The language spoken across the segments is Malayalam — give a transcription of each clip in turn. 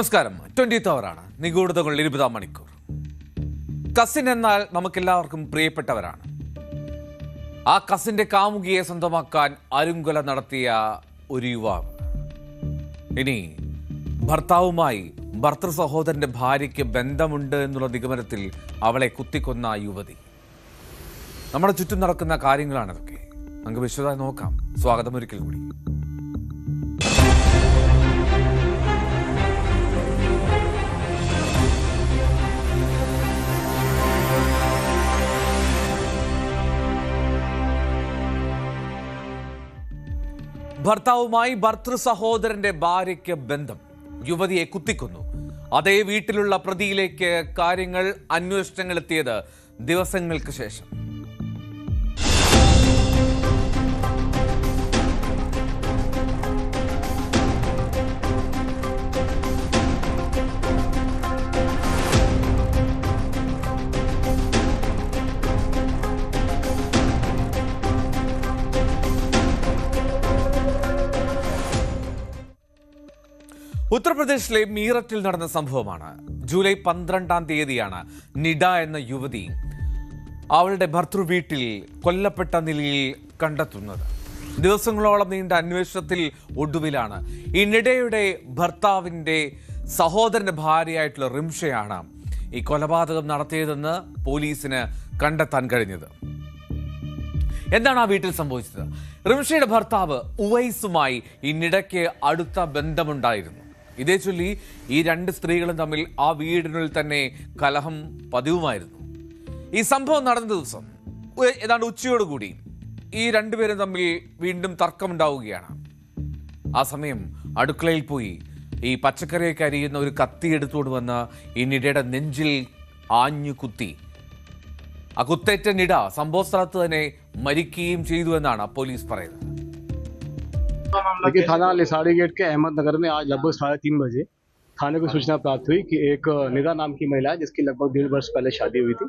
നമസ്കാരം. 20th അവറാണ്. നിഗൂഢതകൾ 20 മണിക്കൂർ. കസിൻ എന്നാൽ നമുക്കെല്ലാവർക്കും പ്രിയപ്പെട്ടവരാണ്. ആ കസിന്റെ കാമുകിയെ സ്വന്തമാക്കാൻ അരുങ്കൊല നടത്തിയ ഒരു യുവാവ്. ഇനി ഭർത്താവുമായി ഭർത്തൃ സഹോദരന്റെ ഭാര്യയ്ക്ക് ബന്ധമുണ്ട് എന്നുള്ള നിഗമനത്തിൽ അവളെ കുത്തിക്കൊന്ന യുവതി. നമ്മുടെ ചുറ്റും നടക്കുന്ന കാര്യങ്ങളാണതൊക്കെ. നമുക്ക് വിശദമായി നോക്കാം. സ്വാഗതം ഒരിക്കൽ കൂടി. ഭർത്താവുമായി ഭർത്തൃ സഹോദരന്റെ ഭാര്യയ്ക്ക് ബന്ധം. യുവതിയെ കുത്തിക്കൊന്നു. അതേ വീട്ടിലുള്ള പ്രതിയിലേക്ക് കാര്യങ്ങൾ അന്വേഷണങ്ങൾ എത്തിയത് ദിവസങ്ങൾക്ക് ശേഷം. ഉത്തർപ്രദേശിലെ മീററ്റിൽ നടന്ന സംഭവമാണ്. ജൂലൈ 12-ാം തീയതിയാണ് നിഡ എന്ന യുവതി അവളുടെ ഭർത്തൃ വീട്ടിൽ കൊല്ലപ്പെട്ട നിലയിൽ കണ്ടെത്തുന്നത്. ദിവസങ്ങളോളം നീണ്ട അന്വേഷണത്തിൽ ഒടുവിലാണ് ഈ നിഡയുടെ ഭർത്താവിൻ്റെ സഹോദരന്റെ ഭാര്യയായിട്ടുള്ള റിംഷയാണ് ഈ കൊലപാതകം നടത്തിയതെന്ന് പോലീസിന് കണ്ടെത്താൻ കഴിഞ്ഞത്. എന്താണ് ആ വീട്ടിൽ സംഭവിച്ചത്? റിംഷയുടെ ഭർത്താവ് ഉവൈസുമായി ഈ നിഡയ്ക്ക് അടുത്ത ബന്ധമുണ്ടായിരുന്നു. ഇതേ ചൊല്ലി ഈ രണ്ട് സ്ത്രീകളും തമ്മിൽ ആ വീടിനുള്ളിൽ തന്നെ കലഹം പതിവുമായിരുന്നു. ഈ സംഭവം നടന്ന ദിവസം ഏതാണ്ട് ഉച്ചയോടുകൂടി ഈ രണ്ടുപേരും തമ്മിൽ വീണ്ടും തർക്കമുണ്ടാവുകയാണ്. ആ സമയം അടുക്കളയിൽ പോയി ഈ പച്ചക്കറിയൊക്കെ അരിയുന്ന ഒരു കത്തി എടുത്തുകൊണ്ട് വന്ന് ഈ നിഡയുടെ നെഞ്ചിൽ ആഞ്ഞു കുത്തി. ആ കുത്തേറ്റ നിഡ സംഭവ സ്ഥലത്ത് തന്നെ മരിക്കുകയും ചെയ്തു എന്നാണ് പോലീസ് പറയുന്നത്. देखिए, थाना लिसाड़ी गेट के अहमदनगर में आज लगभग 3:30 बजे थाने को सूचना प्राप्त हुई कि एक निदा नाम की महिला है जिसकी लगभग 1.5 वर्ष पहले शादी हुई थी।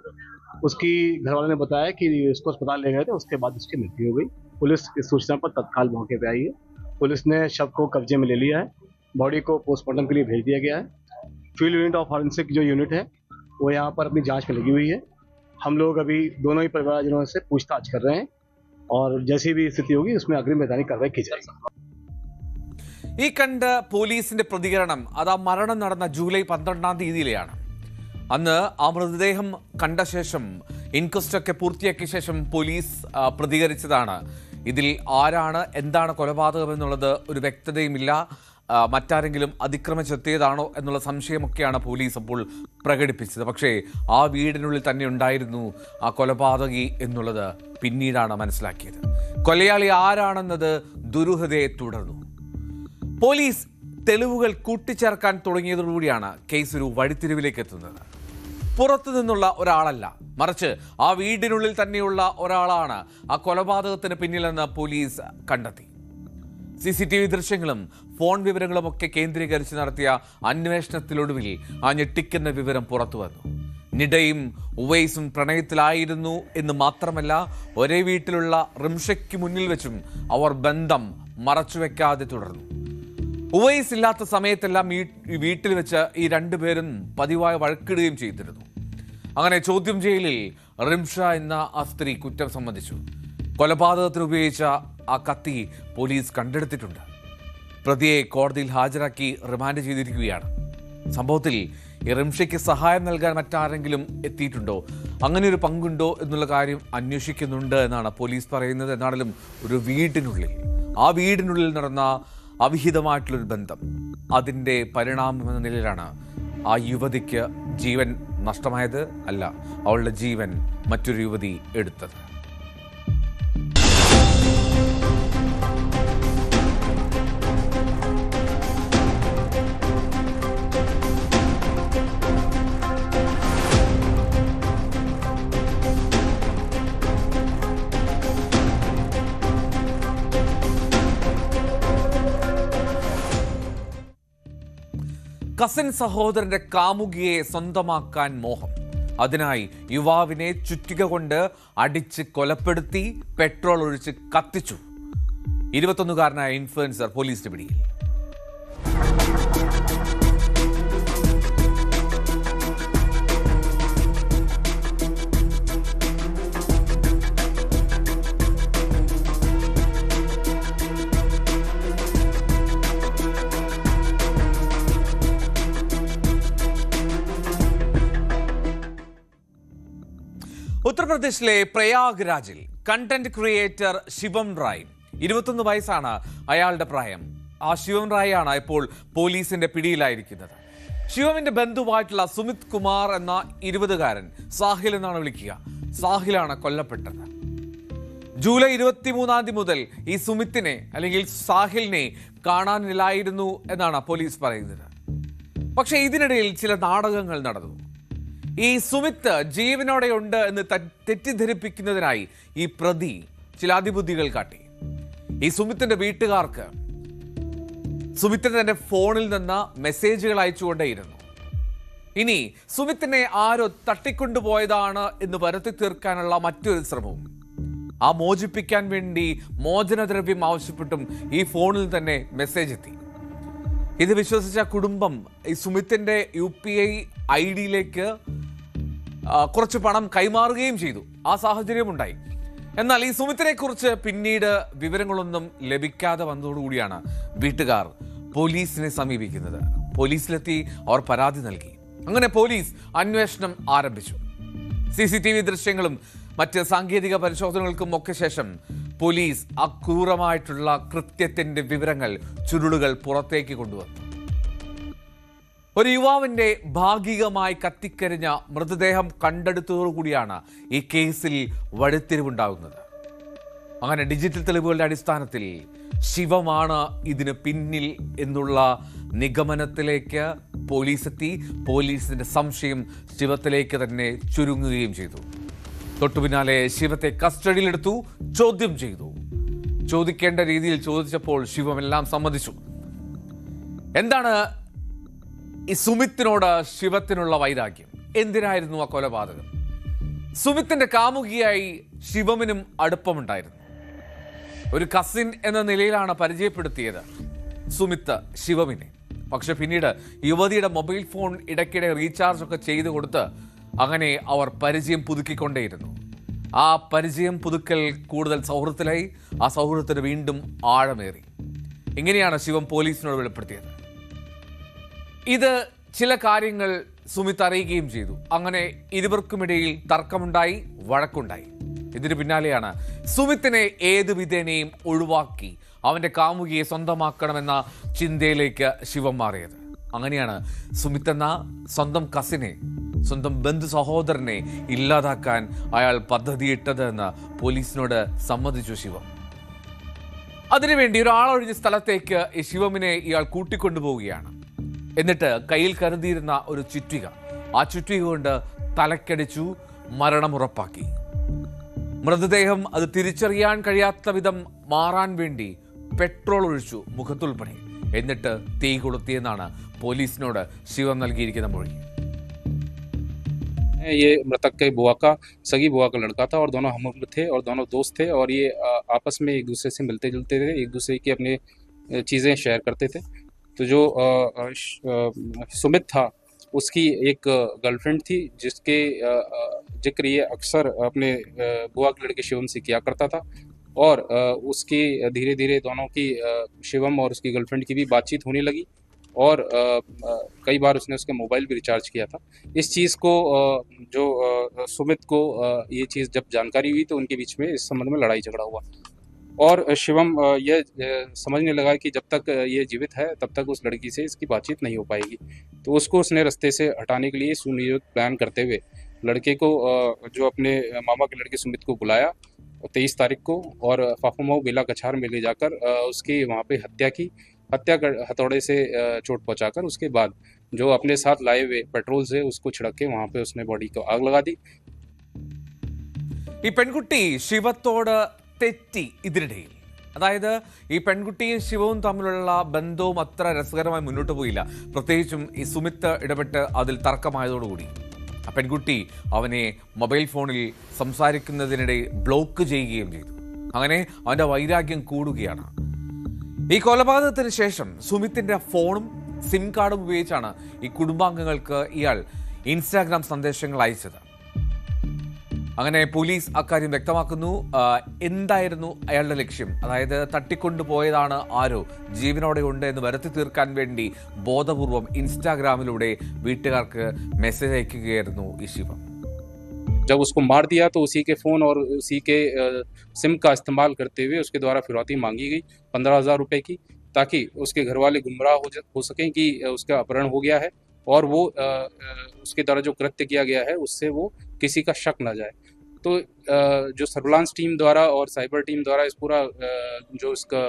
उसकी घरवाले ने बताया कि उसको अस्पताल ले गए थे, उसके बाद उसकी मृत्यु हो गई। पुलिस इस सूचना पर तत्काल मौके पर आई है। पुलिस ने शव को कब्जे में ले लिया है। बॉडी को पोस्टमार्टम के लिए भेज दिया गया है। फील्ड यूनिट ऑफ फॉरेंसिक जो यूनिट है वो यहाँ पर अपनी जाँच में लगी हुई है। हम लोग अभी दोनों ही परिवारजनों से पूछताछ कर रहे हैं और जैसी भी स्थिति होगी उसमें अग्रिम वैधानिक कार्रवाई की जाएगी। ഈ കണ്ട പോലീസിന്റെ പ്രതികരണം അത് ആ മരണം നടന്ന ജൂലൈ 12-ാം തീയതിയിലെയാണ്. അന്ന് ആ മൃതദേഹം കണ്ട ശേഷം ഇൻക്വസ്റ്റ് ഒക്കെ പൂർത്തിയാക്കിയ ശേഷം പോലീസ് പ്രതികരിച്ചതാണ്. ഇതിൽ ആരാണ് എന്താണ് കൊലപാതകം എന്നുള്ളത് ഒരു വ്യക്തതയുമില്ല. മറ്റാരെങ്കിലും അതിക്രമിച്ചെത്തിയതാണോ എന്നുള്ള സംശയമൊക്കെയാണ് പോലീസ് അപ്പോൾ പ്രകടിപ്പിച്ചത്. പക്ഷേ ആ വീടിനുള്ളിൽ തന്നെ ഉണ്ടായിരുന്നു ആ കൊലപാതകി എന്നുള്ളത് പിന്നീടാണ് മനസ്സിലാക്കിയത്. കൊലയാളി ആരാണെന്നത് ദുരൂഹതയെ തുടർന്നു. പോലീസ് തെളിവുകൾ കൂട്ടിച്ചേർക്കാൻ തുടങ്ങിയതോടുകൂടിയാണ് കേസ് ഒരു വഴിത്തിരിവിലേക്ക് എത്തുന്നത്. പുറത്തു നിന്നുള്ള ഒരാളല്ല, മറിച്ച് ആ വീടിനുള്ളിൽ തന്നെയുള്ള ഒരാളാണ് ആ കൊലപാതകത്തിന് പിന്നിലെന്ന് പോലീസ് കണ്ടെത്തി. CCTV ദൃശ്യങ്ങളും ഫോൺ വിവരങ്ങളും ഒക്കെ കേന്ദ്രീകരിച്ച് നടത്തിയ അന്വേഷണത്തിലൊടുവിൽ ആ ഞെട്ടിക്കുന്ന വിവരം പുറത്തു വന്നു. നിഡയും ഉവൈസും പ്രണയത്തിലായിരുന്നു എന്ന് മാത്രമല്ല, ഒരേ വീട്ടിലുള്ള റിംഷയ്ക്ക് മുന്നിൽ വെച്ചും അവർ ബന്ധം മറച്ചുവെക്കാതെ തുടർന്നു. ഉവൈസ് ഇല്ലാത്ത സമയത്തെല്ലാം വീട്ടിൽ വെച്ച് ഈ രണ്ടുപേരും പതിവായി വഴക്കിടുകയും ചെയ്തിരുന്നു. അങ്ങനെ ചോദ്യം ചെയ്യലിൽ റിംഷ എന്ന ആ സ്ത്രീ കുറ്റം സമ്മതിച്ചു. കൊലപാതകത്തിന് ഉപയോഗിച്ച ആ കത്തി പോലീസ് കണ്ടെടുത്തിട്ടുണ്ട്. പ്രതിയെ കോടതിയിൽ ഹാജരാക്കി റിമാൻഡ് ചെയ്തിരിക്കുകയാണ്. സംഭവത്തിൽ ഈ റിംഷയ്ക്ക് സഹായം നൽകാൻ മറ്റാരെങ്കിലും എത്തിയിട്ടുണ്ടോ, അങ്ങനെ ഒരു പങ്കുണ്ടോ എന്നുള്ള കാര്യം അന്വേഷിക്കുന്നുണ്ട് എന്നാണ് പോലീസ് പറയുന്നത്. എന്നാലും ഒരു വീടിനുള്ളിൽ, ആ വീടിനുള്ളിൽ നടന്ന അവിഹിതമായിട്ടുള്ളൊരു ബന്ധം, അതിൻ്റെ പരിണാമം എന്ന നിലയിലാണ് ആ യുവതിക്ക് ജീവൻ നഷ്ടമായത്. അല്ല, അവളുടെ ജീവൻ മറ്റൊരു യുവതി എടുത്തത്. കസിൻ സഹോദരന്റെ കാമുകിയെ സ്വന്തമാക്കാൻ മോഹം. അതിനായി യുവാവിനെ ചുറ്റിക കൊണ്ട് അടിച്ച് കൊലപ്പെടുത്തി പെട്രോൾ ഒഴിച്ച് കത്തിച്ചു. 21-കാരനായ ഇൻഫ്ലുവൻസർ പോലീസിന്റെ പിടിയിൽ. ഉത്തർപ്രദേശിലെ പ്രയാഗ്രാജിൽ കണ്ടന്റ് ക്രിയേറ്റർ ശിവം റായ് 21 വയസ്സാണ് അയാളുടെ പ്രായം. ആ ശിവം റായ് ആണ് ഇപ്പോൾ പോലീസിന്റെ പിടിയിലായിരിക്കുന്നത്. ശിവമിന്റെ ബന്ധുവായിട്ടുള്ള സുമിത് കുമാർ എന്ന 20-കാരൻ സാഹിൽ എന്നാണ് വിളിക്കുക. സാഹിലാണ് കൊല്ലപ്പെട്ടത്. ജൂലൈ 23 മുതൽ ഈ സുമിത്തിനെ അല്ലെങ്കിൽ സാഹിലിനെ കാണാനില്ലായിരുന്നു എന്നാണ് പോലീസ് പറയുന്നത്. പക്ഷേ ഇതിനിടയിൽ ചില നാടകങ്ങൾ നടന്നു. ഈ സുമിത്ത് ജീവനോടെ ഉണ്ട് എന്ന് തെറ്റിദ്ധരിപ്പിക്കുന്നതിനായി ഈ പ്രതി ചില അതിബുദ്ധികൾ കാട്ടി. ഈ സുമിത്തിന്റെ വീട്ടുകാർക്ക് സുമിത്തിന് തന്റെ ഫോണിൽ നിന്ന് മെസ്സേജുകൾ അയച്ചുകൊണ്ടേയിരുന്നു. ഇനി സുമിത്തിനെ ആരോ തട്ടിക്കൊണ്ടുപോയതാണ് എന്ന് വരുത്തി തീർക്കാനുള്ള മറ്റൊരു ശ്രമവും. ആ മോചിപ്പിക്കാൻ വേണ്ടി മോചനദ്രവ്യം ആവശ്യപ്പെട്ടും ഈ ഫോണിൽ തന്നെ മെസ്സേജ് എത്തി. ഇത് വിശ്വസിച്ച കുടുംബം ഈ സുമിത്തിന്റെ UPI ID-യിലേക്ക് കുറച്ച് പണം കൈമാറുകയും ചെയ്തു. ആ സാഹചര്യം ഉണ്ടായി. എന്നാൽ ഈ സുമിത്തിനെ കുറിച്ച് പിന്നീട് വിവരങ്ങളൊന്നും ലഭിക്കാതെ വന്നതോടുകൂടിയാണ് വീട്ടുകാർ പോലീസിനെ സമീപിക്കുന്നത്. പോലീസിലെത്തി അവർ പരാതി നൽകി. അങ്ങനെ പോലീസ് അന്വേഷണം ആരംഭിച്ചു. CCTV ദൃശ്യങ്ങളും മറ്റ് സാങ്കേതിക പരിശോധനകൾക്കും ഒക്കെ ശേഷം പോലീസ് അക്രൂരമായിട്ടുള്ള കൃത്യത്തിന്റെ വിവരങ്ങൾ, ചുരുളുകൾ പുറത്തേക്ക് കൊണ്ടുവന്നു. ഒരു യുവാവിന്റെ ഭാഗികമായി കത്തിക്കരിഞ്ഞ മൃതദേഹം കണ്ടെടുത്തതോടുകൂടിയാണ് ഈ കേസിൽ വഴിത്തിരിവുണ്ടാകുന്നത്. അങ്ങനെ ഡിജിറ്റൽ തെളിവുകളുടെ അടിസ്ഥാനത്തിൽ ശിവമാണ് ഇതിന് പിന്നിൽ എന്നുള്ള നിഗമനത്തിലേക്ക് പോലീസ് എത്തി. പോലീസിന്റെ സംശയം ശിവത്തിലേക്ക് തന്നെ ചുരുങ്ങുകയും ചെയ്തു. തൊട്ടു പിന്നാലെ ശിവത്തെ കസ്റ്റഡിയിലെടുത്തു, ചോദ്യം ചെയ്തു. ചോദിക്കേണ്ട രീതിയിൽ ചോദിച്ചപ്പോൾ ശിവമെല്ലാം സമ്മതിച്ചു. എന്താണ് ഈ സുമിത്തിനോട് ശിവത്തിനുള്ള വൈരാഗ്യം? എന്തിനായിരുന്നു ആ കൊലപാതകം? സുമിത്തിന്റെ കാമുകിയായി ശിവമിനും അടുപ്പമുണ്ടായിരുന്നു. ഒരു കസിൻ എന്ന നിലയിലാണ് പരിചയപ്പെടുത്തിയത് സുമിത്ത് ശിവമിനെ. പക്ഷെ പിന്നീട് യുവതിയുടെ മൊബൈൽ ഫോൺ ഇടയ്ക്കിടെ റീചാർജ് ഒക്കെ ചെയ്തു കൊടുത്ത് അങ്ങനെ അവർ പരിചയം പുതുക്കിക്കൊണ്ടേയിരുന്നു. ആ പരിചയം പുതുക്കൽ കൂടുതൽ സൗഹൃദത്തിലായി. ആ സൗഹൃദത്തിന് വീണ്ടും ആഴമേറി. ഇങ്ങനെയാണ് ശിവം പോലീസിനോട് വെളിപ്പെടുത്തിയത്. ഇത് ചില കാര്യങ്ങൾ സുമിത്ത് അറിയുകയും ചെയ്തു. അങ്ങനെ ഇരുവർക്കുമിടയിൽ തർക്കമുണ്ടായി, വഴക്കുണ്ടായി. ഇതിന് പിന്നാലെയാണ് സുമിത്തിനെ ഏത് വിധേനയും ഒഴിവാക്കി അവന്റെ കാമുകിയെ സ്വന്തമാക്കണമെന്ന ചിന്തയിലേക്ക് ശിവം മാറിയത്. അങ്ങനെയാണ് സുമിത്ത് എന്ന സ്വന്തം കസിനെ, സ്വന്തം ബന്ധു സഹോദരനെ ഇല്ലാതാക്കാൻ അയാൾ പദ്ധതിയിട്ടത് എന്ന് പോലീസിനോട് സമ്മതിച്ചു ശിവം. അതിനുവേണ്ടി ഒരാളൊഴിഞ്ഞ സ്ഥലത്തേക്ക് ഈ ശിവമിനെ ഇയാൾ കൂട്ടിക്കൊണ്ടുപോവുകയാണ്. എന്നിട്ട് കയ്യിൽ കരുതിയിരുന്ന ഒരു ചുറ്റിക, ആ ചുറ്റിക കൊണ്ട് തലക്കടിച്ചു മരണമുറപ്പാക്കി. മൃതദേഹം അത് തിരിച്ചറിയാൻ കഴിയാത്ത വിധം മാറാൻ വേണ്ടി പെട്രോൾ ഒഴിച്ചു മുഖത്തുൾപ്പെടെ. എന്നിട്ട് തീ കൊളുത്തിയെന്നാണ് പോലീസിനോട് ശിവം നൽകിയിരിക്കുന്ന മൊഴി. ये मृतक के बुआ का, सगी बुआ का लड़का था और दोनों हम उम्र थे और दोनों दोस्त थे और ये आपस में एक दूसरे से मिलते जुलते थे, एक दूसरे की अपने चीज़ें शेयर करते थे. तो जो सुमित था उसकी एक गर्लफ्रेंड थी जिसके जिक्र ये अक्सर अपने बुआ के लड़के शिवम से किया करता था और उसकी धीरे धीरे दोनों की शिवम और उसकी गर्लफ्रेंड की भी बातचीत होने लगी और कई बार उसने उसके मोबाइल भी रिचार्ज किया था. इस चीज़ को जो सुमित को ये चीज़ जब जानकारी हुई तो उनके बीच में इस संबंध में लड़ाई झगड़ा हुआ और शिवम यह समझने लगा कि जब तक ये जीवित है तब तक उस लड़की से इसकी बातचीत नहीं हो पाएगी. तो उसको उसने रास्ते से हटाने के लिए सुनियोजित प्लान करते हुए लड़के को जो अपने मामा के लड़के सुमित को बुलाया 23 तारीख को और फाफामाऊ बेला कछार में ले जाकर उसकी वहाँ पे हत्या की. हत्या कर हथौड़े से चोट पहुंचाकर उसके बाद जो अपने साथ लाए हुए पेट्रोल से उसको छिड़क के वहाँ पे उसने बॉडी को आग लगा दी. ഈ പെൺകുട്ടി ശിവത്തോട് തെറ്റി ഇതിനിടയിൽ. അതായത് ഈ പെൺകുട്ടിയും ശിവവും തമ്മിലുള്ള ബന്ധവും അത്ര രസകരമായി മുന്നോട്ട് പോയില്ല. പ്രത്യേകിച്ചും ഈ സുമിത്ത് ഇടപെട്ട് അതിൽ തർക്കമായതോടുകൂടി ആ പെൺകുട്ടി അവനെ മൊബൈൽ ഫോണിൽ സംസാരിക്കുന്നതിനിടെ ബ്ലോക്ക് ചെയ്യുകയും ചെയ്തു. അങ്ങനെ അവൻ്റെ വൈരാഗ്യം കൂടുകയാണ്. ഈ കൊലപാതകത്തിന് ശേഷം സുമിത്തിന്റെ ഫോണും സിം കാർഡും ഉപയോഗിച്ചാണ് ഈ കുടുംബാംഗങ്ങൾക്ക് ഇയാൾ ഇൻസ്റ്റാഗ്രാം സന്ദേശങ്ങൾ അയച്ചത്. അങ്ങനെ പോലീസ് അക്കാര്യം വ്യക്തമാക്കുന്നു. എന്തായിരുന്നു അയാളുടെ ലക്ഷ്യം? അതായത് തട്ടിക്കൊണ്ടുപോയതാണ് ആരോ, ജീവനോടെ ഉണ്ട് എന്ന് വരുത്തി തീർക്കാൻ വേണ്ടി ബോധപൂർവം ഇൻസ്റ്റാഗ്രാമിലൂടെ വീട്ടുകാർക്ക് മെസ്സേജ് അയക്കുകയായിരുന്നു ഈ ശിവം. जब उसको मार दिया तो उसी के फ़ोन और उसी के सिम का इस्तेमाल करते हुए उसके द्वारा फिरौती मांगी गई 15,000 रुपये की, ताकि उसके घर वाले गुमराह हो सकें कि उसका अपहरण हो गया है और वो उसके द्वारा जो कृत्य किया गया है उससे वो किसी का शक न जाए। तो जो सर्विलांस टीम द्वारा और साइबर टीम द्वारा इस पूरा जो इसका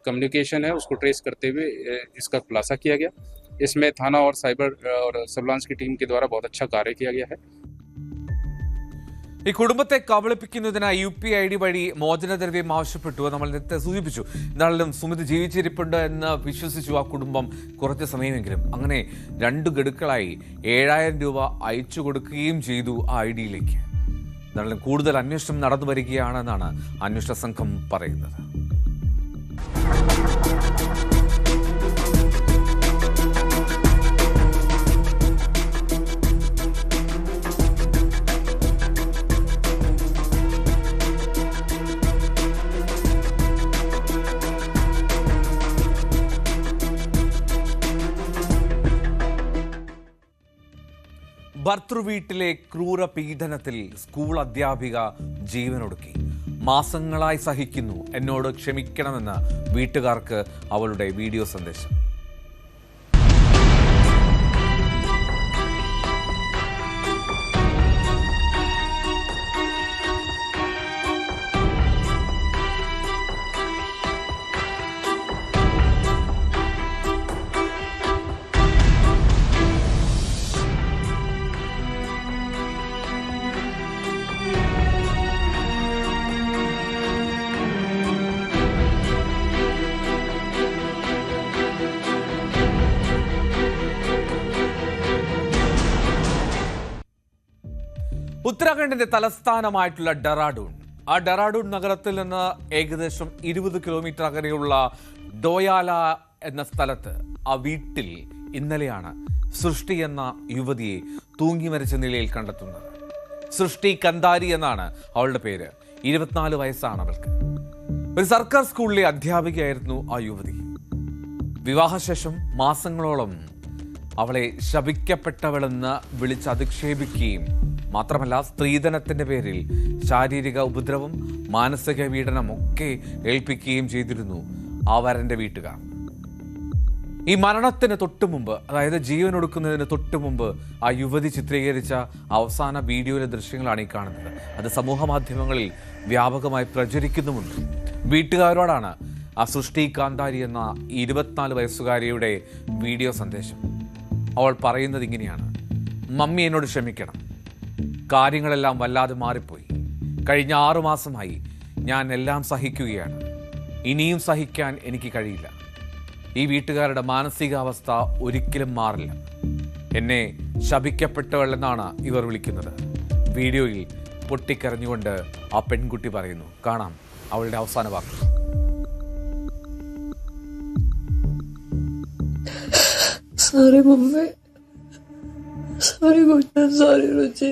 कम्युनिकेशन है उसको ट्रेस करते हुए इसका खुलासा किया गया। इसमें थाना और साइबर और सर्विलांस की टीम के द्वारा बहुत अच्छा कार्य किया गया है। ഈ കുടുംബത്തെ കബളിപ്പിക്കുന്നതിനായി UPID വഴി മോചനദ്രവ്യം ആവശ്യപ്പെട്ടു. നമ്മൾ നേരത്തെ സൂചിപ്പിച്ചു. എന്നാലും സുമിത് ജീവിച്ചിരിപ്പുണ്ട് എന്ന് വിശ്വസിച്ചു ആ കുടുംബം കുറച്ച് സമയമെങ്കിലും. അങ്ങനെ 2 ഗഡുക്കളായി 7,000 രൂപ അയച്ചു കൊടുക്കുകയും ചെയ്തു ആ ID-യിലേക്ക്. എന്നാലും കൂടുതൽ അന്വേഷണം നടന്നു വരികയാണെന്നാണ് അന്വേഷണ സംഘം പറയുന്നത്. ഭർതൃവീട്ടിലെ ക്രൂര പീഡനത്തിൽ സ്കൂൾ അധ്യാപിക ജീവനൊടുക്കി. മാസങ്ങളായി സഹിക്കുന്നു, എന്നോട് ക്ഷമിക്കണമെന്ന് വീട്ടുകാർക്ക് അവളുടെ വീഡിയോ സന്ദേശം. ഉത്തരാഖണ്ഡിന്റെ തലസ്ഥാനമായിട്ടുള്ള ഡെറാഡൂൺ. ആ ഡെറാഡൂൺ നഗരത്തിൽ നിന്ന് ഏകദേശം 20 കിലോമീറ്റർ അകലെയുള്ള ഡോയാല എന്ന സ്ഥലത്ത് ആ വീട്ടിൽ ഇന്നലെയാണ് സൃഷ്ടി എന്ന യുവതിയെ തൂങ്ങി മരിച്ച നിലയിൽ കണ്ടെത്തുന്നത്. സൃഷ്ടി കന്താരി എന്നാണ് അവളുടെ പേര്. 24 വയസ്സാണ് അവൾക്ക്. ഒരു സർക്കാർ സ്കൂളിലെ അധ്യാപികയായിരുന്നു ആ യുവതി. വിവാഹശേഷം മാസങ്ങളോളം അവളെ ശപിക്കപ്പെട്ടവളെന്ന് വിളിച്ചധിക്ഷേപിക്കുകയും മാത്രമല്ല സ്ത്രീധനത്തിന്റെ പേരിൽ ശാരീരിക ഉപദ്രവം, മാനസിക പീഡനം ഒക്കെ ഏൽപ്പിക്കുകയും ചെയ്തിരുന്നു ആ വരന്റെ വീട്ടുകാർ. ഈ മരണത്തിന് തൊട്ടു മുമ്പ്, അതായത് ജീവൻ ഒടുക്കുന്നതിന് തൊട്ടു മുമ്പ് ആ യുവതി ചിത്രീകരിച്ച അവസാന വീഡിയോയിലെ ദൃശ്യങ്ങളാണ് ഈ കാണുന്നത്. അത് സമൂഹ മാധ്യമങ്ങളിൽ വ്യാപകമായി പ്രചരിക്കുന്നുമുണ്ട്. വീട്ടുകാരോടാണ് ആ സൃഷ്ടി കാന്താരി എന്ന 24 വയസ്സുകാരിയുടെ വീഡിയോ സന്ദേശം. അവൾ പറയുന്നത് ഇങ്ങനെയാണ്: മമ്മി എന്നോട് ക്ഷമിക്കണം, കാര്യങ്ങളെല്ലാം വല്ലാതെ മാറിപ്പോയി. കഴിഞ്ഞ 6 മാസമായി ഞാൻ എല്ലാം സഹിക്കുകയാണ്. ഇനിയും സഹിക്കാൻ എനിക്ക് കഴിയില്ല. ഈ വീട്ടുകാരുടെ മാനസികാവസ്ഥ ഒരിക്കലും മാറില്ല. എന്നെ ശപിക്കപ്പെട്ടവൾ എന്നാണ് ഇവർ വിളിക്കുന്നത്. വീഡിയോയിൽ പൊട്ടിക്കരഞ്ഞുകൊണ്ട് ആ പെൺകുട്ടി പറയുന്നു. കാണാം അവളുടെ അവസാന വാക്ക്. Sorry mummy, sorry Guddan, sorry रुचि.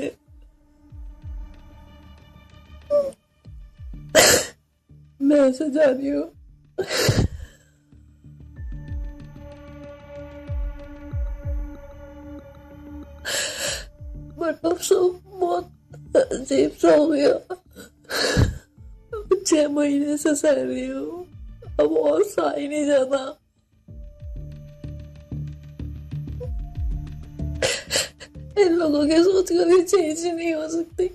मैं ऐसे जा रही हूँ. मतलब सब बहुत अजीब सा हो गया. 6 महीने से सह रही हूँ, अब और सहा ही नहीं जाता. इन लोगों की सोच कभी चेंज ही नहीं हो सकती.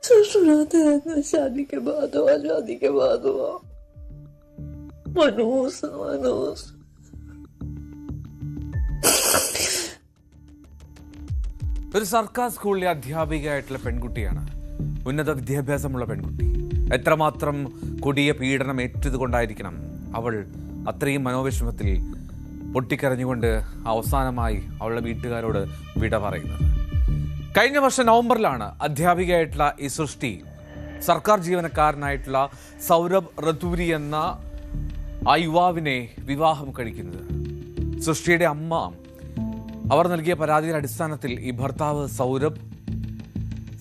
सब सुनाते रहते हैं शादी के बाद हुआ, शादी के बाद हुआ. मनोज मनोज ഒരു സർക്കാർ സ്കൂളിലെ അധ്യാപികയായിട്ടുള്ള പെൺകുട്ടിയാണ്. ഉന്നത വിദ്യാഭ്യാസമുള്ള പെൺകുട്ടി. എത്രമാത്രം കൊടിയ പീഡനം ഏറ്റതുകൊണ്ടായിരിക്കണം അവൾ അത്രയും മനോവിഷമത്തിൽ പൊട്ടിക്കരഞ്ഞുകൊണ്ട് അവസാനമായി അവളുടെ വീട്ടുകാരോട് വിട പറയുന്നത്. കഴിഞ്ഞ വർഷം നവംബറിലാണ് അധ്യാപികയായിട്ടുള്ള ഈ സൃഷ്ടി സർക്കാർ ജീവനക്കാരനായിട്ടുള്ള സൗരഭ് റത്തൂരി എന്ന ആ യുവാവിനെ വിവാഹം കഴിക്കുന്നത്. സൃഷ്ടിയുടെ അമ്മ അവർ നൽകിയ പരാതിയുടെ അടിസ്ഥാനത്തിൽ ഈ ഭർത്താവ്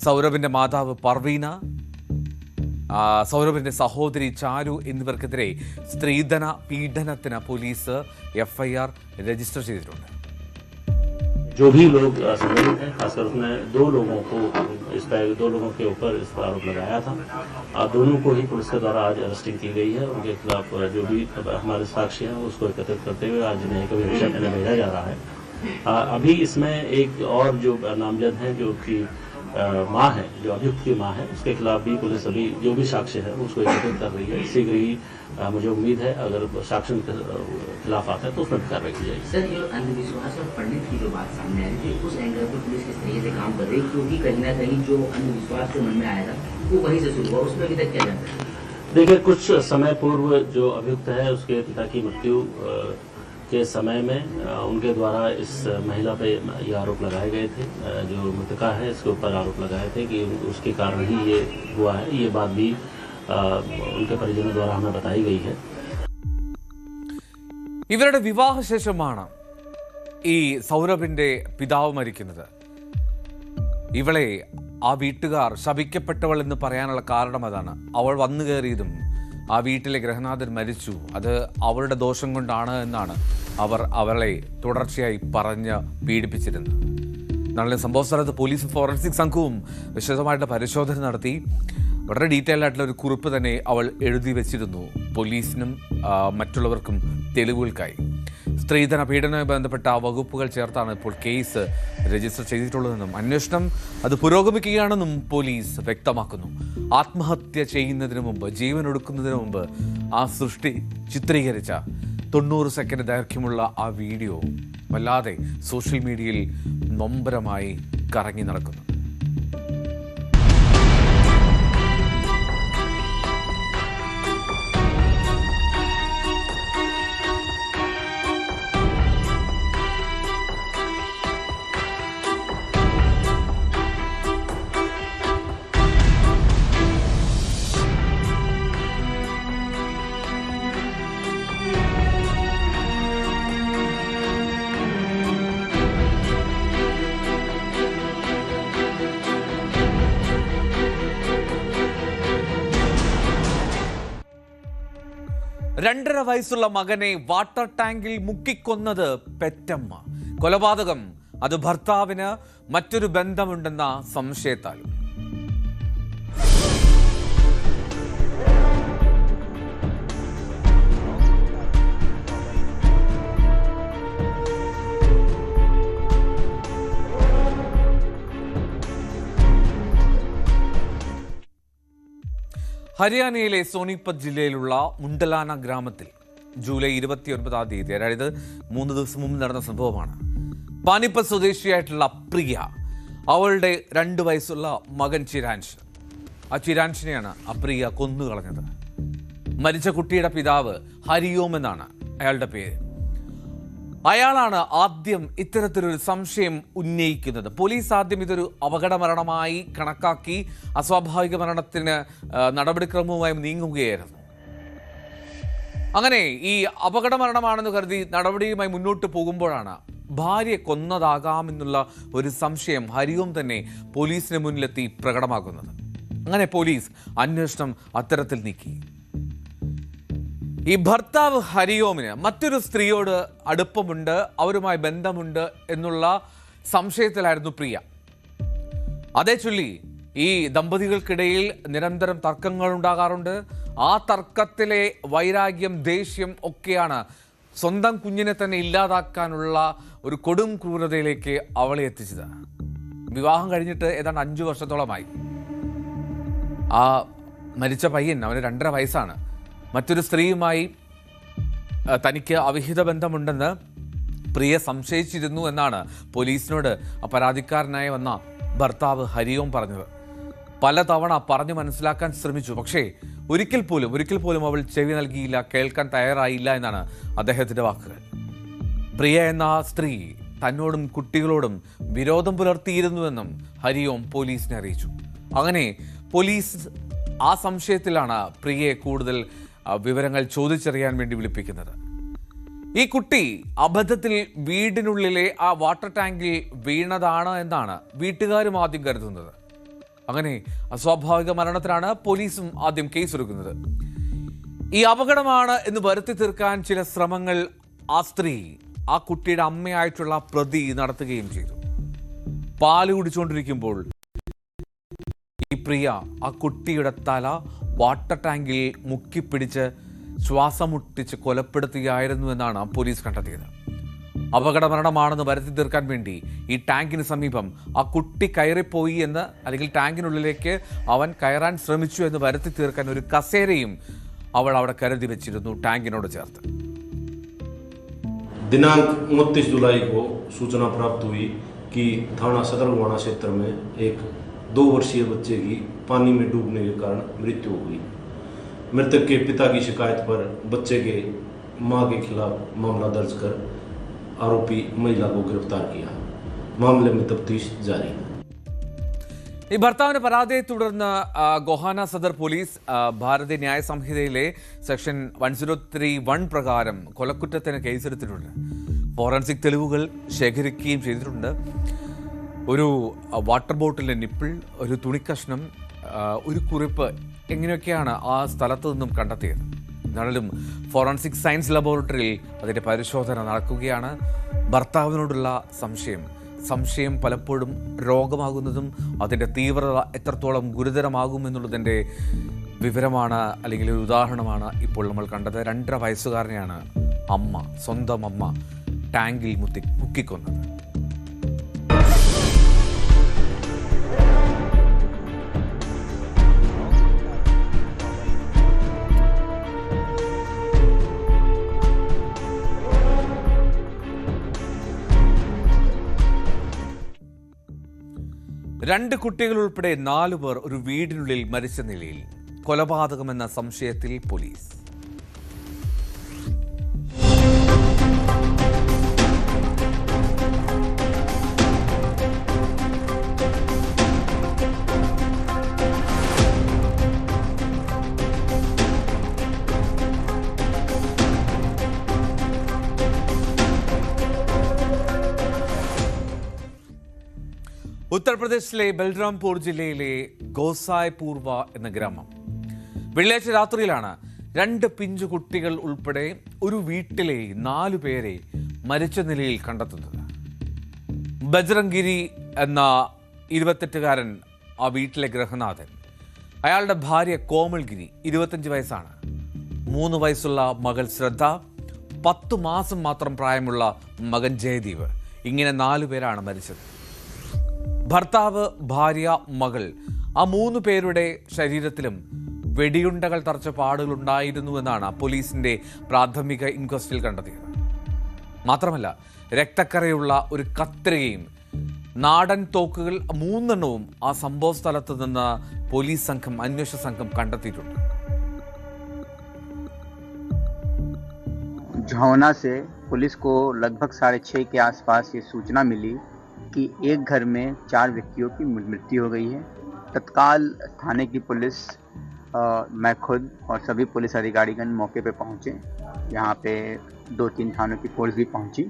സൗരഭിന്റെ മാതാവ് പർവീന, സൗരഭിൻ്റെ സഹോദരി ചാരു എന്നിവർക്കെതിരെ സ്ത്രീധന പീഡനത്തിന് പോലീസ് FIR രജിസ്റ്റർ ചെയ്തിട്ടുണ്ട്. जो भी लोग संबंधित हैं, खासकर उसने दो लोगों के ऊपर इस पर आरोप लगाया था। दोनों को ही पुलिस के द्वारा आज अरेस्टिंग की गई है। उनके खिलाफ जो भी हमारे साक्ष्य हैं उसको एकत्रित करते हुए आज जिन्हें कभी भेजा जा रहा है। अभी इसमें एक और जो नामजद हैं, जो कि माँ है, जो अभियुक्त की माँ है, उसके खिलाफ भी पुलिस अभी जो भी साक्ष्य है उसको एकत्रित कर रही है। शीघ्र ही मुझे उम्मीद है अगर साक्ष्य के खिलाफ आता है तो उसमें भी कार्रवाई की जाएगी। सर, ये अंधविश्वास और पंडित की जो बात सामने आई थी, उस एंगल पर पुलिस किस तरीके से काम कर रही है, क्योंकि कहीं ना कहीं जो अंधविश्वास जो मन में आया था वो वहीं से शुरू हुआ, उसमें अभी तक क्या जाता है? देखिए, कुछ समय पूर्व जो अभियुक्त है उसके पिता की मृत्यु के समय में उनके द्वारा इस महिला पे ये आरोप लगाए गए थे। जो मृतका है इसके ऊपर आरोप लगाए थे कि उसके कारण ही ये हुआ है। ये बात भी उनके परिजनों द्वारा हमें बताई गई है। ഇവരുടെ വിവാഹശേഷമാണ് ഈ സൗരഭിൻ്റെ പിതാവ് മരിക്കുന്നത്. ഇവളെ ആ വീട്ടുകാർ ശപിക്കപ്പെട്ടവൾ എന്ന് പറയാനുള്ള കാരണം അതാണ്. അവൾ വന്നു കയറിയതും ആ വീട്ടിലെ ഗൃഹനാഥൻ മരിച്ചു, അത് അവളുടെ ദോഷം കൊണ്ടാണ് എന്നാണ് അവളെ തുടർച്ചയായി പറഞ്ഞ് പീഡിപ്പിച്ചിരുന്നത്. നാളെ സംഭവ സ്ഥലത്ത് പോലീസും ഫോറൻസിക് സംഘവും വിശദമായിട്ട് പരിശോധന നടത്തി. വളരെ ഡീറ്റെയിൽ ആയിട്ടുള്ള ഒരു കുറിപ്പ് തന്നെ അവൾ എഴുതി വെച്ചിരുന്നു പോലീസിനും മറ്റുള്ളവർക്കും തെളിവുകൾക്കായി. സ്ത്രീധന പീഡനവുമായി ബന്ധപ്പെട്ട വകുപ്പുകൾ ചേർത്താണ് ഇപ്പോൾ കേസ് രജിസ്റ്റർ ചെയ്തിട്ടുള്ളതെന്നും അന്വേഷണം അത് പുരോഗമിക്കുകയാണെന്നും പോലീസ് വ്യക്തമാക്കുന്നു. ആത്മഹത്യ ചെയ്യുന്നതിന് മുമ്പ്, ജീവൻ ഒടുക്കുന്നതിന് മുമ്പ് ആ സൃഷ്ടി ചിത്രീകരിച്ച 90 സെക്കൻഡ് ദൈർഘ്യമുള്ള ആ വീഡിയോ വല്ലാതെ സോഷ്യൽ മീഡിയയിൽ നൊമ്പരമായി കറങ്ങി നടക്കുന്നു. രണ്ടര വയസ്സുള്ള മകനെ വാട്ടർ ടാങ്കിൽ മുക്കിക്കൊന്നത് പെറ്റമ്മ. കൊലപാതകം അത് ഭർത്താവിന് മറ്റൊരു ബന്ധമുണ്ടെന്ന സംശയത്താലും. ഹരിയാനയിലെ സോനിപത് ജില്ലയിലുള്ള മുണ്ടലാന ഗ്രാമത്തിൽ ജൂലൈ 29-ാം തീയതി, അതായത് 3 ദിവസം മുമ്പ് നടന്ന സംഭവമാണ്. പാനിപ്പത്ത് സ്വദേശിയായിട്ടുള്ള പ്രിയ, അവളുടെ 2 വയസ്സുള്ള മകൻ ചിരാൻഷ്, ആ ചിരാൻഷിനെയാണ് അപ്രിയ കൊന്നുകളഞ്ഞത്. മരിച്ച കുട്ടിയുടെ പിതാവ് ഹരിയോം എന്നാണ് അയാളുടെ പേര്. അയാളാണ് ആദ്യം ഇത്തരത്തിലൊരു സംശയം ഉന്നയിക്കുന്നത്. പോലീസ് ആദ്യം ഇതൊരു അപകട മരണമായി കണക്കാക്കി അസ്വാഭാവിക മരണത്തിന് നടപടിക്രമവുമായി നീങ്ങുകയായിരുന്നു. അങ്ങനെ ഈ അപകട മരണമാണെന്ന് കരുതി നടപടിയുമായി മുന്നോട്ട് പോകുമ്പോഴാണ് ഭാര്യയെ കൊന്നതാകാമെന്നുള്ള ഒരു സംശയം ഹരിയോം തന്നെ പോലീസിന് മുന്നിലെത്തി പ്രകടമാകുന്നത്. അങ്ങനെ പോലീസ് അന്വേഷണം അത്തരത്തിൽ നീക്കി. ഈ ഭർത്താവ് ഹരിയോമിന് മറ്റൊരു സ്ത്രീയോട് അടുപ്പമുണ്ട്, അവരുമായി ബന്ധമുണ്ട് എന്നുള്ള സംശയത്തിലായിരുന്നു പ്രിയ. അതേ ചൊല്ലി ഈ ദമ്പതികൾക്കിടയിൽ നിരന്തരം തർക്കങ്ങൾ ഉണ്ടാകാറുണ്ട്. ആ തർക്കത്തിലെ വൈരാഗ്യം, ദേഷ്യം ഒക്കെയാണ് സ്വന്തം കുഞ്ഞിനെ തന്നെ ഇല്ലാതാക്കാനുള്ള ഒരു കൊടും ക്രൂരതയിലേക്ക് അവളെ എത്തിച്ചത്. വിവാഹം കഴിഞ്ഞിട്ട് ഏതാണ്ട് 5 വർഷത്തോളമായി. ആ മരിച്ച പയ്യൻ, അവന് 2.5 വയസ്സാണ്. മറ്റൊരു സ്ത്രീയുമായി തനിക്ക് അവിഹിത ബന്ധമുണ്ടെന്ന് പ്രിയ സംശയിച്ചിരുന്നു എന്നാണ് പോലീസിനോട് പരാതിക്കാരനായി വന്ന ഭർത്താവ് ഹരിയോം പറഞ്ഞത്. പലതവണ പറഞ്ഞു മനസ്സിലാക്കാൻ ശ്രമിച്ചു, പക്ഷേ ഒരിക്കൽ പോലും അവൾ ചെവി നൽകിയില്ല, കേൾക്കാൻ തയ്യാറായില്ല എന്നാണ് അദ്ദേഹത്തിൻ്റെ വാക്കുകൾ. പ്രിയ എന്ന ആ സ്ത്രീ തന്നോടും കുട്ടികളോടും വിരോധം പുലർത്തിയിരുന്നുവെന്നും ഹരിയോം പോലീസിനെ അറിയിച്ചു. അങ്ങനെ പോലീസ് ആ സംശയത്തിലാണ് പ്രിയയെ കൂടുതൽ വിവരങ്ങൾ ചോദിച്ചറിയാൻ വേണ്ടി വിളിപ്പിക്കുന്നത്. ഈ കുട്ടി അബദ്ധത്തിൽ വീടിനുള്ളിലെ ആ വാട്ടർ ടാങ്കിൽ വീണതാണ് എന്നാണ് വീട്ടുകാരും ആദ്യം കരുതുന്നത്. അങ്ങനെ അസ്വാഭാവിക മരണത്തിനാണ് പോലീസും ആദ്യം കേസെടുക്കുന്നത്. ഈ അപകടമാണ് എന്ന് വരുത്തി തീർക്കാൻ ചില ശ്രമങ്ങൾ ആ സ്ത്രീ, ആ കുട്ടിയുടെ അമ്മയായിട്ടുള്ള പ്രതി നടത്തുകയും ചെയ്തു. പാല് കുടിച്ചുകൊണ്ടിരിക്കുമ്പോൾ ഈ പ്രിയ ആ കുട്ടിയുടെ തല വാട്ടർ ടാങ്കിൽ മുക്കിപ്പിടിച്ച് ശ്വാസം മുട്ടിച്ച് കൊലപ്പെടുത്തുകയായിരുന്നു എന്നാണ് പോലീസ് കണ്ടെത്തിയത്. അപകടമരണമാണെന്ന് വരുത്തി തീർക്കാൻ വേണ്ടി ഈ ടാങ്കിന് സമീപം ആ കുട്ടി കയറിപ്പോയി എന്ന്, അല്ലെങ്കിൽ ടാങ്കിനുള്ളിലേക്ക് അവൻ കയറാൻ ശ്രമിച്ചു എന്ന് വരുത്തി തീർക്കാൻ ഒരു കസേരയും അവൾ അവിടെ കരുതി വെച്ചിരുന്നു ടാങ്കിനോട് ചേർത്ത്. दिनांक 29 जुलाई को सूचना प्राप्त हुई कि थाना सदर गोवाना क्षेत्र में एक 2 वर्षीय बच्चे की पानी में डूबने के कारण मृत्यु हो गई। मृतक के पिता की शिकायत पर बच्चे के मां के खिलाफ मामला दर्ज कर आरोपी महिला को गिरफ्तार किया। मामले में तफ्तीश जारी है। ഈ ഭർത്താവിന്റെ പരാതിയെ തുടർന്ന് ഗോഹാന സദർ പോലീസ് ഭാരതീയ ന്യായ സംഹിതയിലെ സെക്ഷൻ 1031 പ്രകാരം കൊലക്കുറ്റത്തിന് കേസെടുത്തിട്ടുണ്ട്. ഫോറൻസിക് തെളിവുകൾ ശേഖരിക്കുകയും ചെയ്തിട്ടുണ്ട്. ഒരു വാട്ടർ ബോട്ടിലിന്റെ നിപ്പിൾ, ഒരു തുണിക്കഷ്ണം, ഒരു കുറിപ്പ്, എങ്ങനെയൊക്കെയാണ് ആ സ്ഥലത്തു നിന്നും കണ്ടെത്തിയത്. എന്നാലും ഫോറൻസിക് സയൻസ് ലബോറട്ടറിയിൽ അതിന്റെ പരിശോധന നടക്കുകയാണ്. ഭർത്താവിനോടുള്ള സംശയം പലപ്പോഴും രോഗമാകുന്നതും അതിൻ്റെ തീവ്രത എത്രത്തോളം ഗുരുതരമാകുമെന്നുള്ളതിൻ്റെ വിവരമാണ്, അല്ലെങ്കിൽ ഒരു ഉദാഹരണമാണ് ഇപ്പോൾ നമ്മൾ കണ്ടത്. 2.5 വയസ്സുകാരനെയാണ് സ്വന്തം അമ്മ ടാങ്കിൽ മുക്കിക്കൊന്നത്. രണ്ട് കുട്ടികൾ ഉൾപ്പെടെ 4 പേർ ഒരു വീടിനുള്ളിൽ മരിച്ച നിലയിൽ. കൊലപാതകമെന്ന സംശയത്തിൽ പോലീസ്. ഉത്തർപ്രദേശിലെ ബൽറാംപൂർ ജില്ലയിലെ ഗോസായ് പൂർവ എന്ന ഗ്രാമം. വെള്ളിയാഴ്ച രാത്രിയിലാണ് 2 പിഞ്ചു കുട്ടികൾ ഉൾപ്പെടെ ഒരു വീട്ടിലെ 4 പേരെ മരിച്ച നിലയിൽ കണ്ടെത്തുന്നത്. ബജ്രംഗിരി എന്ന 28-കാരൻ ആ വീട്ടിലെ ഗൃഹനാഥൻ. അയാളുടെ ഭാര്യ കോമൽഗിരി 25 വയസ്സാണ്. 3 വയസ്സുള്ള മകൾ ശ്രദ്ധ, 10 മാസം മാത്രം പ്രായമുള്ള മകൻ ജയദീപ്. ഇങ്ങനെ 4 പേരാണ് മരിച്ചത്. ഭർത്താവ്, ഭാര്യ, മകൾ, ആ 3 പേരുടെ ശരീരത്തിലും വെടിയുണ്ടകൾ തറച്ച പാടുകളുണ്ടായിരുന്നുവെന്നാണ് പോലീസിന്റെ പ്രാഥമിക ഇൻക്വസ്റ്റിൽ കണ്ടെത്തിയത്. മാത്രമല്ല, രക്തക്കറയുള്ള ഒരു കത്രികയും നാടൻ തോക്കുകൾ 3 എണ്ണവും ആ സംഭവ സ്ഥലത്ത് നിന്ന് പോലീസ് അന്വേഷണ സംഘം കണ്ടെത്തിയിട്ടുണ്ട്. झौना से पुलिस को लगभग 6:30 के आसपास ये सूचना मिली कि एक घर में 4 व्यक्तियों की मृत्यु हो गई है। तत्काल थाने की पुलिस, मैं खुद और सभी पुलिस अधिकारीगण मौके पे पहुंचे। यहाँ पे 2-3 थानों की पुलिस भी पहुंची।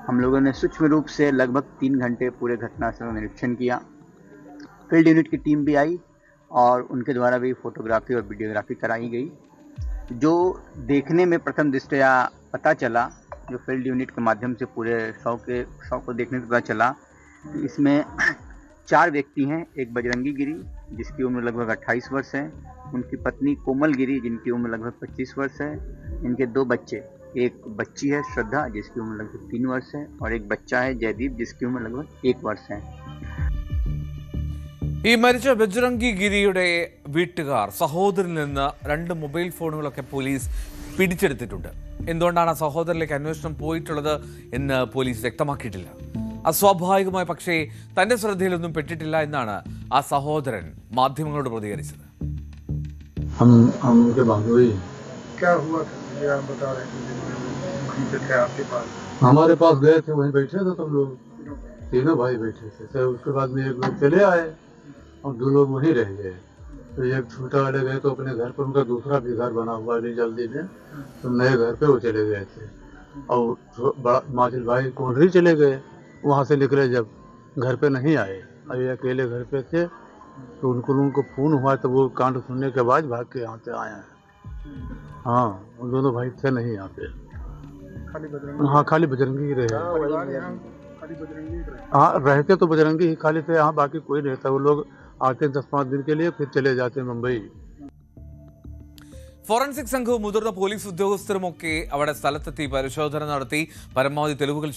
हम लोगों ने सूक्ष्म रूप से लगभग 3 घंटे पूरे घटनास्थल का निरीक्षण किया। फील्ड यूनिट की टीम भी आई और उनके द्वारा भी फोटोग्राफी और वीडियोग्राफी कराई गई। जो देखने में प्रथम दृष्टया पता चला, जो फील्ड यूनिट के माध्यम से पूरे शव को देखने से पता चला कि इसमें 4 व्यक्ति हैं। एक बजरंगी गिरी जिसकी उम्र लगभग 28 वर्ष है, उनकी पत्नी कोमल गिरी जिनकी उम्र लगभग 25 वर्ष है, इनके 2 बच्चे, एक बच्ची है श्रद्धा जिसकी उम्र लगभग 3 वर्ष है और एक बच्चा है जयदीप जिसकी उम्र लगभग 1 वर्ष है। ഈ മരിച്ച ബജ്രംഗി ഗിരിയുടെ വീട്ടുകാർ സഹോദരനിൽ നിന്ന് 2 മൊബൈൽ ഫോണുകളൊക്കെ പോലീസ് പിടിച്ചെടുത്തിട്ടുണ്ട്. എന്തുകൊണ്ടാണ് ആ സഹോദരനിലേക്ക് അന്വേഷണം പോയിട്ടുള്ളത് എന്ന് പോലീസ് വ്യക്തമാക്കിയിട്ടില്ല. അസ്വാഭാവികമായി പക്ഷേ തന്റെ ശ്രദ്ധയിലൊന്നും പെട്ടിട്ടില്ല എന്നാണ് ആ സഹോദരൻ മാധ്യമങ്ങളോട് പ്രതികരിച്ചത്. हमारे पास गए थे, वहीं बैठे थे तुम लोग, तीनों भाई बैठे थे। फिर उसके बाद में एक लोग चले आए और 2 लोग वहीं रह गए। तो एक छोटा वाले गए तो अपने घर पर, उनका दूसरा भी घर बना हुआ है जल्दी में, तो नए घर पे वो चले गए थे। और बड़ा माजिल भाई कोंडरी चले गए, वहाँ से निकले जब घर पे नहीं आए और ये अकेले घर पे थे। तो उनको फोन हुआ तो वो कांड सुनने के बाद भाग के यहाँ पे आए हैं। हाँ, उन दोनों भाई थे नहीं यहाँ पे। हाँ, खाली बजरंगी ही रहे। हाँ, रहते तो बजरंगी ही खाली थे, यहाँ बाकी कोई नहीं रहता। वो लोग आते 10-5 दिन के लिए, फिर चले जाते मुंबई। ഫോറൻസിക് സംഘവും മുതിർന്ന പോലീസ് ഉദ്യോഗസ്ഥരുമൊക്കെ അവിടെ സ്ഥലത്തെത്തി പരിശോധന നടത്തി പരമാവധി തെളിവുകൾ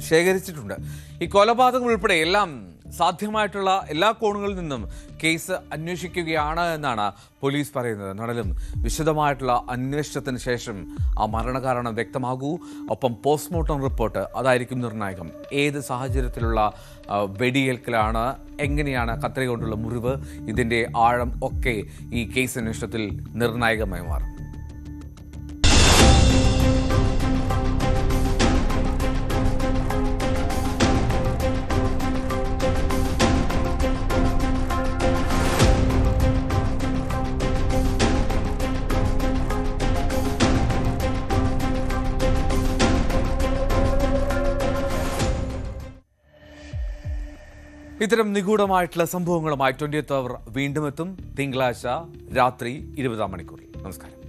ശേഖരിച്ചിട്ടുണ്ട്. ഈ കൊലപാതകം ഉൾപ്പെടെ എല്ലാം സാധ്യമായിട്ടുള്ള എല്ലാ കോണുകളിൽ നിന്നും കേസ് അന്വേഷിക്കുകയാണ് എന്നാണ് പോലീസ് പറയുന്നത്. എന്നാലും വിശദമായിട്ടുള്ള അന്വേഷണത്തിന് ശേഷം ആ മരണകാരണം വ്യക്തമാകൂ. ഒപ്പം പോസ്റ്റ്മോർട്ടം റിപ്പോർട്ട് അതായിരിക്കും നിർണായകം. ഏത് സാഹചര്യത്തിലുള്ള വെടിയേൽക്കലാണ്, എങ്ങനെയാണ് കത്രിക കൊണ്ടുള്ള മുറിവ്, ഇതിൻ്റെ ആഴം ഒക്കെ ഈ കേസ് അന്വേഷണത്തിൽ നിർണായകമായി മാറും. ഇത്തരം നിഗൂഢമായിട്ടുള്ള സംഭവങ്ങളുമായി 20th അവർ വീണ്ടും എത്തും. തിങ്കളാഴ്ച രാത്രി 20 മണിക്കൂറിൽ. നമസ്കാരം.